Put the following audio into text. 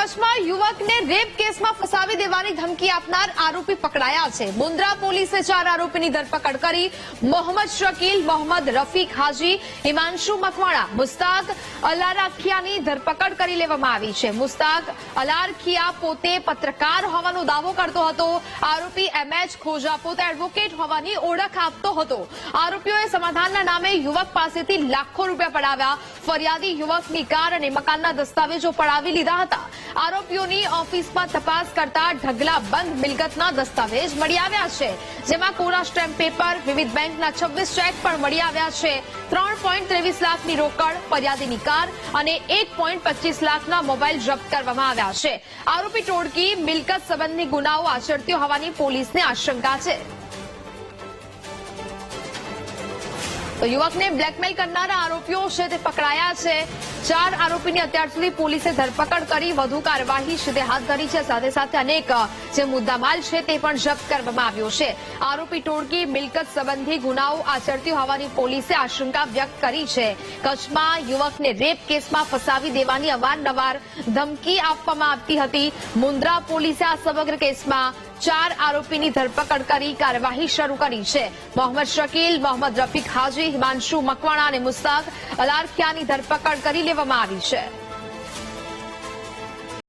કચ્છમાં યુવકને રેપ કેસમાં ફસાવી દેવાની ધમકી આપનાર આરોપી પકડાયા છે। મુન્દ્રા પોલીસે 4 આરોપીની ધરપકડ કરી। મોહમ્મદ શકીલ, મોહમ્મદ રફીક હાજી, હિમાંશુ મકવાણા, મુસ્તાક અલારખિયાની ધરપકડ કરી લેવામાં આવી છે। મુસ્તાક અલારખિયા પોતે પત્રકાર હોવાનો દાવો કરતો હતો। આરોપી એમએચ ખોજા પોતે એડવોકેટ હોવાની ઓળખ આપતો હતો। આરોપીઓએ સમાધાનના નામે યુવક પાસેથી લાખો રૂપિયા પડાવ્યા। ફરિયાદી યુવકની કાર અને મકાનના દસ્તાવેજો પડાવી લીધા હતા। આરોપીઓની ઓફિસમાં તપાસ કરતા ઢગલા બંધ મિલકતના દસ્તાવેજ મળી આવ્યા છે, જેમાં કોરા સ્ટેમ્પ પેપર, વિવિધ બેંકના 26 ચેક પણ મળી આવ્યા છે। 3.23 લાખની રોકડ, ફરિયાદીની કાર અને 1.25 લાખના મોબાઈલ જપ્ત કરવામાં આવ્યા છે। આરોપી ટોળકી મિલકત સંબંધી ગુનાઓ આચરતી હોવાની પોલીસને આશંકા છે। તો યુવકને બ્લેકમેલ કરનારા આરોપીઓ છે તે પકડાયા છે। 4 આરોપીની અત્યાર સુધી પોલીસે ધરપકડ કરી વધુ કાર્યવાહી છે તે હાથ ધરી છે। સાથે સાથે અનેક જે મુદ્દામાલ છે તે પણ જપ્ત કરવામાં આવ્યો છે। આરોપી ટોળકી મિલકત સંબંધી ગુનાઓ આચરતી હોવાની પોલીસે આશંકા વ્યક્ત કરી છે। કચ્છમાં યુવકને રેપ કેસમાં ફસાવી દેવાની અવારનવાર ધમકી આપવામાં આવતી હતી। મુન્દ્રા પોલીસે આ સમગ્ર કેસમાં 4 આરોપીની ધરપકડ કરી કાર્યવાહી શરૂ કરી છે। મોહમ્મદ શકીલ, મોહમ્મદ રફીક હાજી, હિમાંશુ મકવાણા અને મુસ્તાક અલારખિયાની ધરપકડ કરી લેવામાં આવી છે।